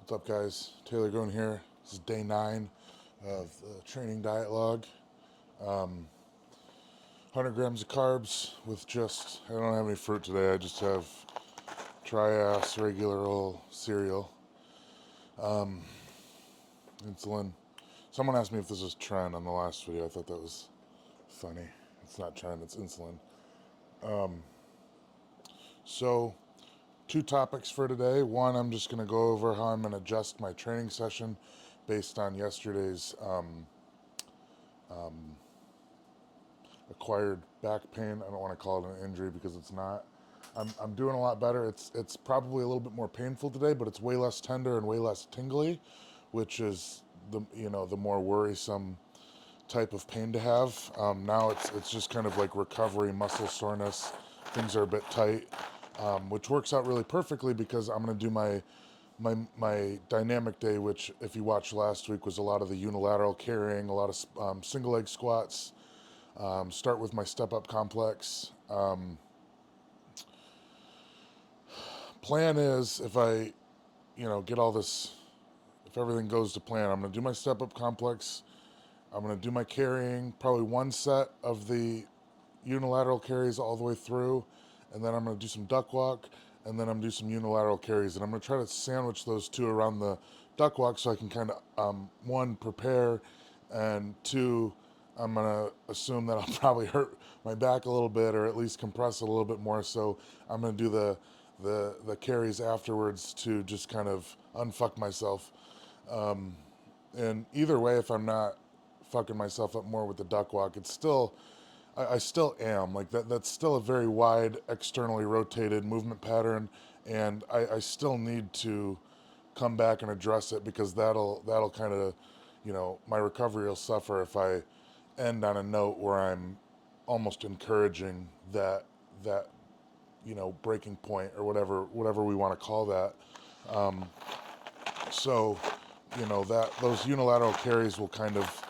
What's up, guys? Taylor Groen here. This is day 9 of the training diet log. 100 grams of carbs with just, I don't have any fruit today. I just have Tri-Ass regular old cereal. Insulin. Someone asked me if this was trend on the last video. I thought that was funny. It's not trend, it's insulin. So, two topics for today. One, I'm just going to go over how I'm going to adjust my training session based on yesterday's acquired back pain. I don't want to call it an injury because it's not. I'm doing a lot better. It's probably a little bit more painful today, but it's way less tender and way less tingly, which is the more worrisome type of pain to have. Now it's just kind of like recovery, muscle soreness. Things are a bit tight, which works out really perfectly because I'm going to do my dynamic day, which if you watched last week was a lot of the unilateral carrying, a lot of single leg squats. Start with my step up complex. Plan is if I, get all this, if everything goes to plan, I'm going to do my step up complex. I'm going to do my carrying, probably one set of the unilateral carries all the way through, and then I'm going to do some duck walk, and then I'm going to do some unilateral carries, and I'm going to try to sandwich those two around the duck walk so I can kind of, one, prepare, and two, I'm going to assume that I'll probably hurt my back a little bit or at least compress a little bit more, so I'm going to do the carries afterwards to just kind of unfuck myself. And either way, if I'm not fucking myself up more with the duck walk, it's still, I still am like that. That's still a very wide, externally rotated movement pattern, and I still need to come back and address it because that'll kind of, my recovery will suffer if I end on a note where I'm almost encouraging that breaking point or whatever we want to call that. So, that those unilateral carries will kind of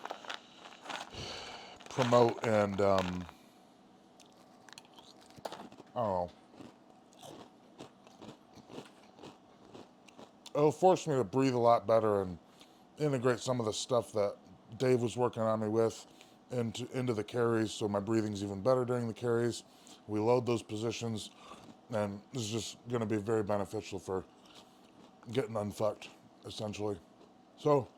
promote and I don't know, it'll force me to breathe a lot better and integrate some of the stuff that Dave was working on me with into the carries, so my breathing's even better during the carries. We load those positions, and this is just going to be very beneficial for getting unfucked, essentially. So,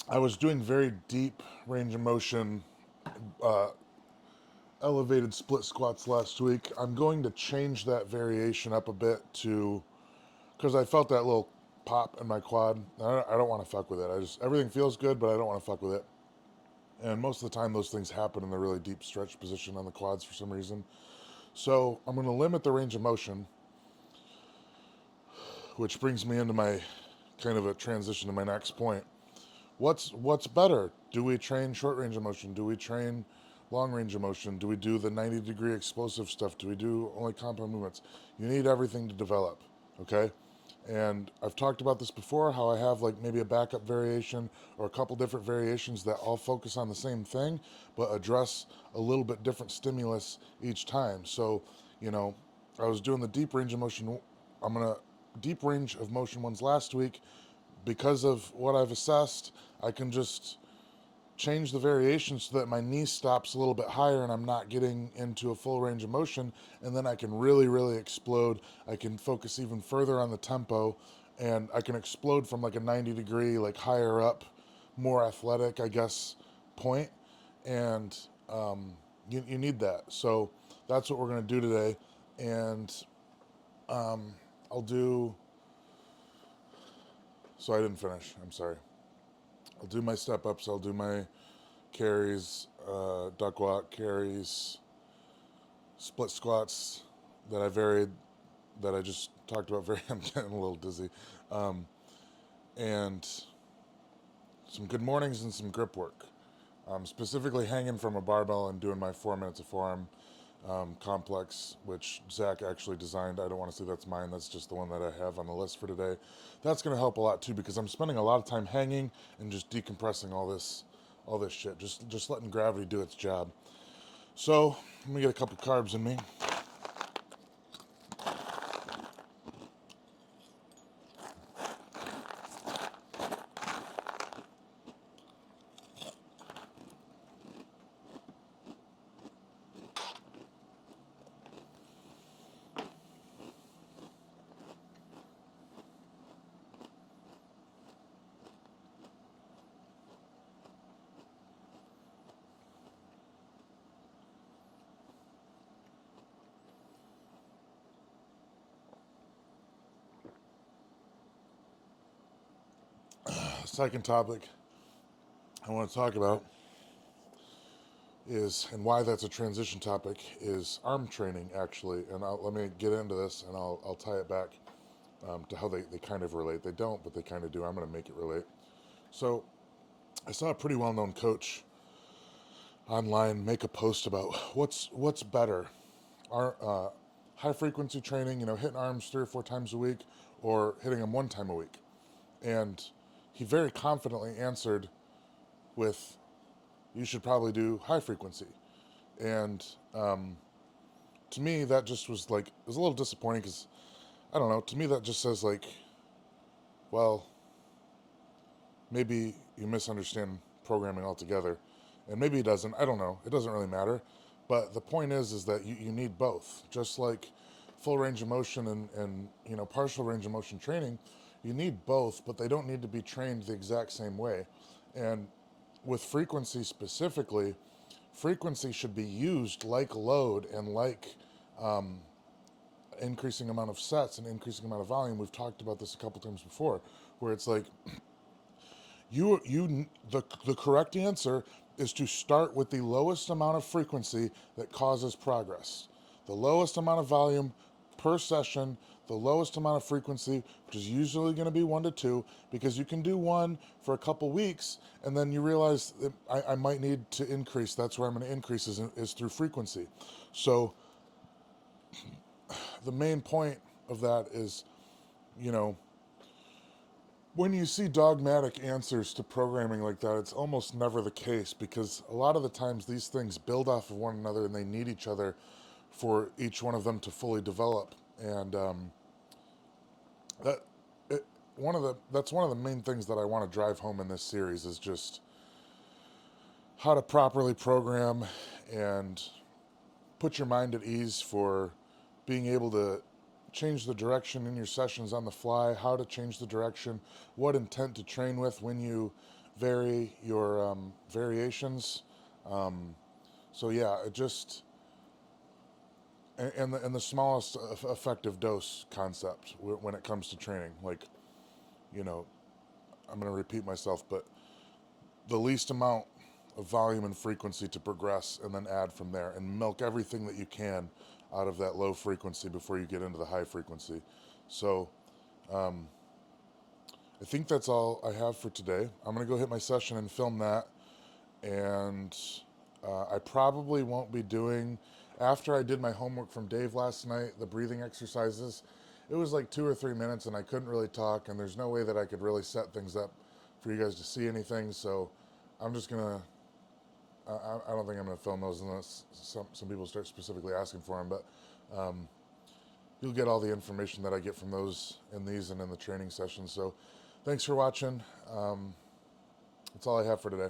I was doing very deep range of motion, elevated split squats last week. I'm going to change that variation up a bit to, because I felt that little pop in my quad. I don't want to fuck with it. Everything feels good, but I don't want to fuck with it. And most of the time, those things happen in the really deep stretch position on the quads for some reason. So I'm going to limit the range of motion, which brings me into my kind of a transition to my next point. What's better? Do we train short range of motion? Do we train long range of motion? Do we do the 90-degree explosive stuff? Do we do only compound movements? You need everything to develop, okay? And I've talked about this before, how I have like maybe a backup variation or a couple different variations that all focus on the same thing, but address a little bit different stimulus each time. So, you know, I was doing the deep range of motion. I'm going to deep range of motion ones last week. Because of what I've assessed, I can just change the variation so that my knee stops a little bit higher and I'm not getting into a full range of motion, and then I can really, really explode. I can focus even further on the tempo, and I can explode from like a 90-degree, like higher up, more athletic, I guess, point. And you need that. So that's what we're going to do today. And I'll do. So I didn't finish. I'm sorry. I'll do my step ups. I'll do my carries, duck walk carries, split squats that I varied, that I just talked about. I'm getting a little dizzy, and some good mornings and some grip work. Specifically hanging from a barbell and doing my 4 minutes of forearm complex, which Zach actually designed. I don't want to say that's mine. That's just the one that I have on the list for today. That's going to help a lot too because I'm spending a lot of time hanging and just decompressing all this shit. Just letting gravity do its job. So let me get a couple carbs in me. second topic I want to talk about is, and why that's a transition topic, is arm training, actually. And let me get into this, and I'll tie it back to how they kind of relate. They don't, but they kind of do. I'm going to make it relate. So I saw a pretty well-known coach online make a post about what's better, our high frequency training, hitting arms 3 or 4 times a week, or hitting them 1 time a week. And he very confidently answered with, you should probably do high frequency. And to me, that just was like, it was a little disappointing because, I don't know, to me that just says like, well, maybe you misunderstand programming altogether. And maybe he doesn't, I don't know, it doesn't really matter. But the point is that you need both. Just like full range of motion and partial range of motion training, you need both, but they don't need to be trained the exact same way. And with frequency specifically, frequency should be used like load and like increasing amount of sets and increasing amount of volume. We've talked about this a couple times before, where it's like the correct answer is to start with the lowest amount of frequency that causes progress. The lowest amount of volume per session, the lowest amount of frequency, which is usually going to be 1 to 2, because you can do one for a couple weeks and then you realize that I might need to increase. That's where I'm going to increase is through frequency. So the main point of that is, you know, when you see dogmatic answers to programming like that, it's almost never the case, because a lot of the times these things build off of one another and they need each other for each one of them to fully develop. And that that's one of the main things that I want to drive home in this series is just how to properly program and put your mind at ease for being able to change the direction in your sessions on the fly, how to change the direction, what intent to train with when you vary your variations. So yeah, it just, and the smallest effective dose concept when it comes to training. Like, you know, I'm going to repeat myself, but the least amount of volume and frequency to progress, and then add from there, and milk everything that you can out of that low frequency before you get into the high frequency. So I think that's all I have for today. I'm going to go hit my session and film that. And I probably won't be doing, after I did my homework from Dave last night, the breathing exercises. It was like 2 or 3 minutes and I couldn't really talk, and there's no way that I could really set things up for you guys to see anything. So I'm just going to, I don't think I'm going to film those unless some people start specifically asking for them. But you'll get all the information that I get from those in these and in the training sessions. So thanks for watching. That's all I have for today.